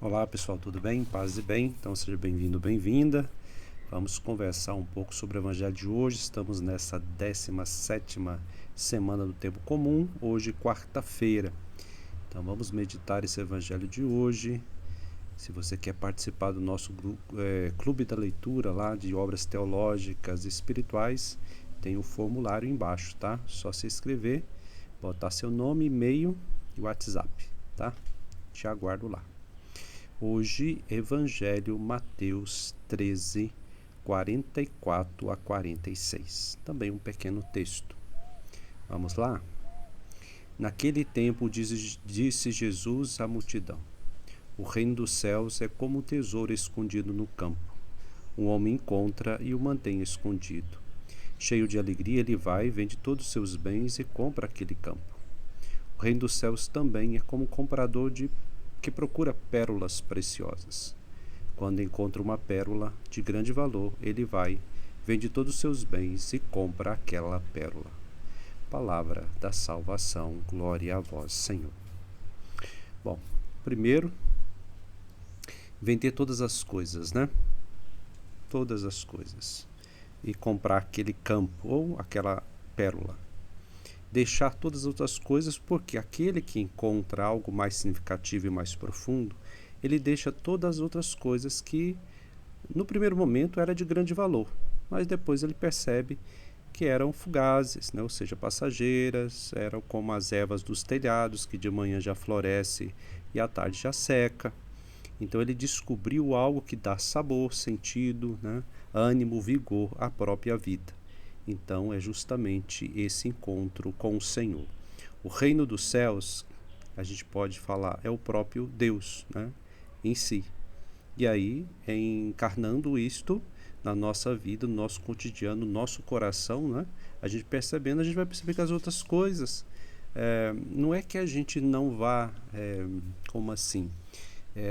Olá pessoal, tudo bem? Paz e bem? Então seja bem-vindo, bem-vinda. Vamos conversar um pouco sobre o Evangelho de hoje. Estamos nessa 17ª semana do Tempo Comum, hoje quarta-feira. Então vamos meditar esse Evangelho de hoje. Se você quer participar do nosso clube da leitura lá de obras teológicas e espirituais, tem o formulário embaixo, tá? Só se inscrever, botar seu nome, e-mail e WhatsApp, tá? Te aguardo lá. Hoje, Evangelho Mateus 13, 44 a 46. Também um pequeno texto. Vamos lá? Naquele tempo disse Jesus à multidão: O reino dos céus é como um tesouro escondido no campo. Um homem encontra e o mantém escondido. Cheio de alegria, ele vai, vende todos os seus bens e compra aquele campo. O reino dos céus também é como um comprador que procura pérolas preciosas. Quando encontra uma pérola de grande valor, ele vai, vende todos os seus bens e compra aquela pérola. Palavra da salvação, glória a vós, Senhor. Bom, primeiro, vender todas as coisas, né? Todas as coisas. E comprar aquele campo ou aquela pérola. Deixar todas as outras coisas, porque aquele que encontra algo mais significativo e mais profundo, ele deixa todas as outras coisas que no primeiro momento era de grande valor, mas depois ele percebe que eram fugazes, né? Ou seja, passageiras, eram como as ervas dos telhados, que de manhã já floresce e à tarde já seca. Então ele descobriu algo que dá sabor, sentido, né? Ânimo, vigor à própria vida. Então é justamente esse encontro com o Senhor. O reino dos céus, a gente pode falar, é o próprio Deus, né, em si. E aí, encarnando isto na nossa vida, no nosso cotidiano, no nosso coração, né, a gente percebendo, a gente vai perceber que as outras coisas, não é que a gente não vá, como assim,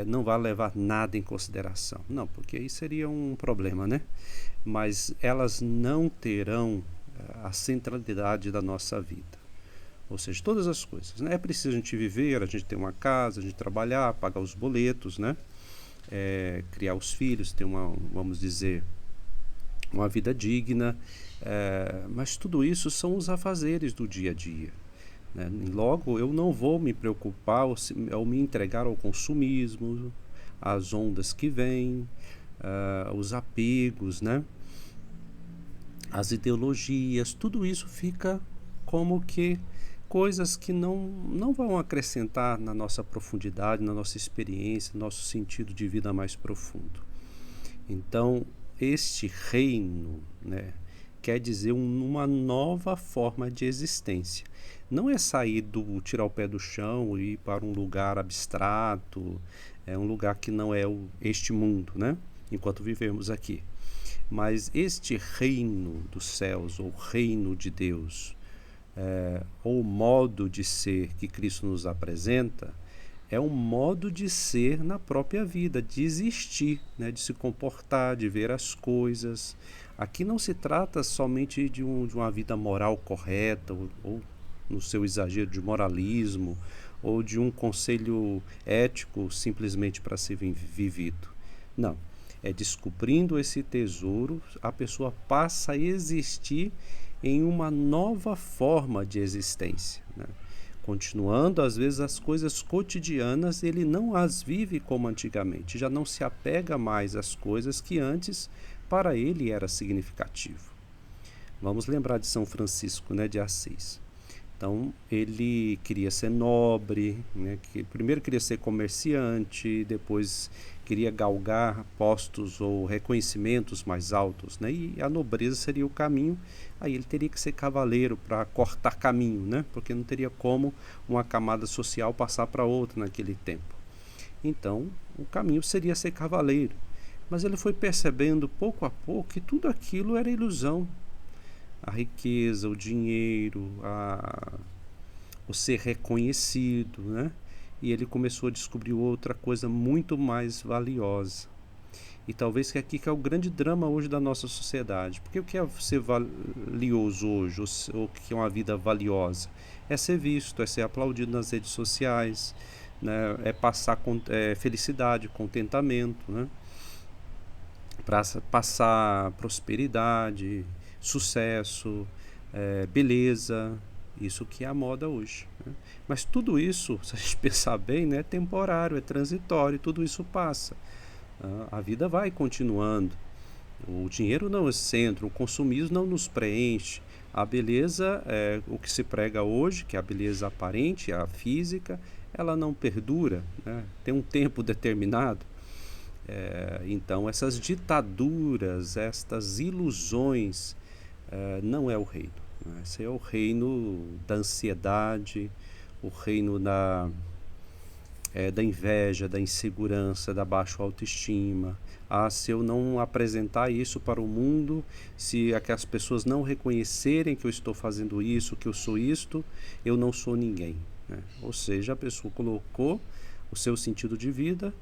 não vá levar nada em consideração. Não, porque aí seria um problema, né? Mas elas não terão a centralidade da nossa vida. Ou seja, todas as coisas, né? É preciso a gente viver, a gente ter uma casa, a gente trabalhar, pagar os boletos, né? Criar os filhos, ter vamos dizer, uma vida digna. Mas tudo isso são os afazeres do dia a dia. Né? Logo, eu não vou me preocupar ou me entregar ao consumismo, às ondas que vêm, os apegos, né? As ideologias, tudo isso fica como que coisas que não vão acrescentar na nossa profundidade, na nossa experiência, no nosso sentido de vida mais profundo. Então, este reino, né, quer dizer uma nova forma de existência. Não é tirar o pé do chão e ir para um lugar abstrato, um lugar que não é este mundo, né, enquanto vivemos aqui. Mas este reino dos céus, ou reino de Deus, ou modo de ser que Cristo nos apresenta, é um modo de ser na própria vida, de existir, né, de se comportar, de ver as coisas. Aqui não se trata somente de uma vida moral correta, ou no seu exagero de moralismo, ou de um conselho ético simplesmente para ser vivido. Não. É descobrindo esse tesouro, a pessoa passa a existir em uma nova forma de existência, né? Continuando, às vezes, as coisas cotidianas, ele não as vive como antigamente, já não se apega mais às coisas que antes para ele era significativo. Vamos lembrar de São Francisco, né, de Assis. Então, ele queria ser nobre, né? Primeiro queria ser comerciante, depois queria galgar postos ou reconhecimentos mais altos, né? E a nobreza seria o caminho. Aí ele teria que ser cavaleiro para cortar caminho, né? Porque não teria como uma camada social passar para outra naquele tempo. Então, o caminho seria ser cavaleiro. Mas ele foi percebendo pouco a pouco que tudo aquilo era ilusão. A riqueza, o dinheiro, o ser reconhecido, né? E ele começou a descobrir outra coisa muito mais valiosa. E talvez que aqui que é o grande drama hoje da nossa sociedade. Porque o que é ser valioso hoje, ou o que é uma vida valiosa? É ser visto, é ser aplaudido nas redes sociais, né, é passar felicidade, contentamento, né, para passar prosperidade, sucesso, beleza, isso que é a moda hoje, né? Mas tudo isso, se a gente pensar bem, né, é temporário, é transitório, tudo isso passa. A vida vai continuando. O dinheiro não é centro, o consumismo não nos preenche. A beleza, o que se prega hoje, que é a beleza aparente, a física, ela não perdura, né? Tem um tempo determinado. Então, essas ditaduras, estas ilusões, não é o reino, né? Esse é o reino da ansiedade, o reino da inveja, da insegurança, da baixa autoestima. Se eu não apresentar isso para o mundo, se aquelas pessoas não reconhecerem que eu estou fazendo isso, que eu sou isto, eu não sou ninguém, né? Ou seja, a pessoa colocou o seu sentido de vida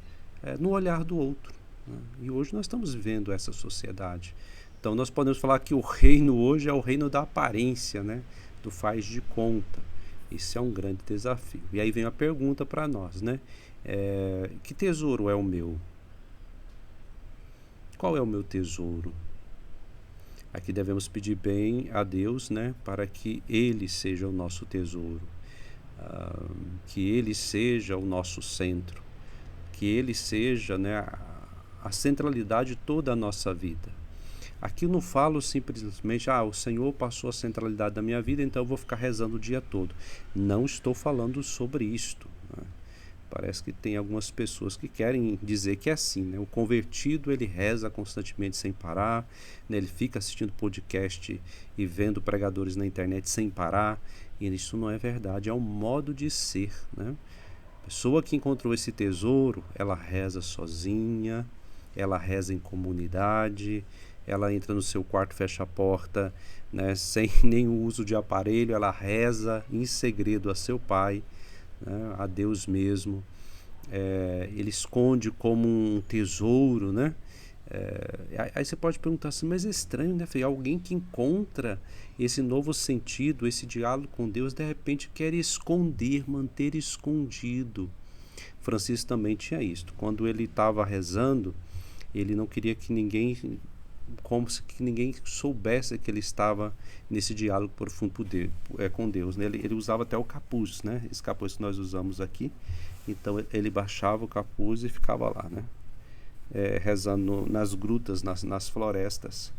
no olhar do outro, né? E hoje nós estamos vivendo essa sociedade. Então nós podemos falar que o reino hoje é o reino da aparência, né? Do faz de conta. Isso é um grande desafio. E aí vem a pergunta para nós, né? Que tesouro é o meu? Qual é o meu tesouro? Aqui devemos pedir bem a Deus, né? Para que Ele seja o nosso tesouro. Que Ele seja o nosso centro. Que Ele seja, né, a centralidade de toda a nossa vida. Aqui eu não falo simplesmente, o Senhor passou a centralidade da minha vida, então eu vou ficar rezando o dia todo. Não estou falando sobre isto, né? Parece que tem algumas pessoas que querem dizer que é assim, né? O convertido, ele reza constantemente sem parar, né? Ele fica assistindo podcast e vendo pregadores na internet sem parar, e isso não é verdade, é um modo de ser, né? A pessoa que encontrou esse tesouro, ela reza sozinha, ela reza em comunidade, ela entra no seu quarto, fecha a porta, né, sem nenhum uso de aparelho, ela reza em segredo a seu Pai, né, a Deus mesmo. Ele esconde como um tesouro, né? Aí você pode perguntar assim, mas é estranho, né, Fê? Alguém que encontra esse novo sentido, esse diálogo com Deus, de repente quer esconder, manter escondido. Francisco também tinha isto. Quando ele estava rezando, ele não queria que ninguém soubesse que ele estava nesse diálogo profundo com Deus, né? Ele usava até o capuz, né? Esse capuz que nós usamos aqui. Então ele baixava o capuz e ficava lá, né? Rezando nas grutas, nas florestas.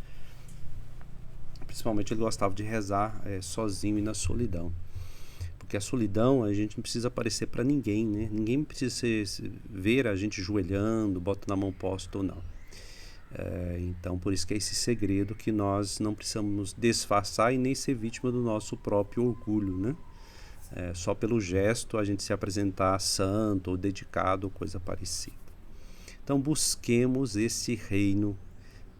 Principalmente ele gostava de rezar sozinho e na solidão. Porque a solidão, a gente não precisa aparecer para ninguém, né? Ninguém precisa ver a gente joelhando, bota na mão posta ou não. Então, por isso que é esse segredo que nós não precisamos nos disfarçar e nem ser vítima do nosso próprio orgulho, né? Só pelo gesto a gente se apresentar santo ou dedicado ou coisa parecida. Então, busquemos esse reino,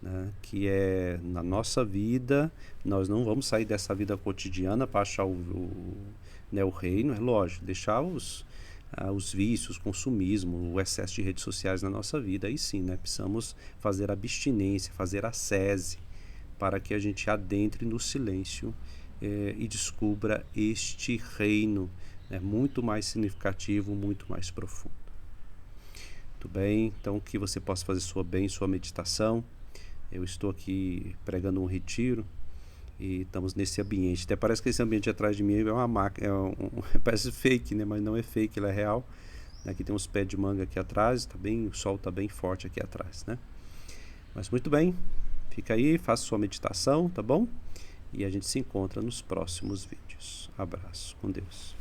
né, que é na nossa vida. Nós não vamos sair dessa vida cotidiana para achar o reino, é lógico, deixar os vícios, o consumismo, o excesso de redes sociais na nossa vida. Aí sim, né, precisamos fazer abstinência, fazer ascese, para que a gente adentre no silêncio e descubra este reino, né, muito mais significativo, muito mais profundo. Muito bem, então que você possa fazer sua meditação. Eu estou aqui pregando um retiro e estamos nesse ambiente. Até parece que esse ambiente atrás de mim é uma máquina, parece fake, né? Mas não é fake, ele é real. Aqui tem uns pés de manga aqui atrás, o sol está bem forte aqui atrás, né? Mas muito bem, fica aí, faça sua meditação, tá bom? E a gente se encontra nos próximos vídeos. Abraço, com Deus.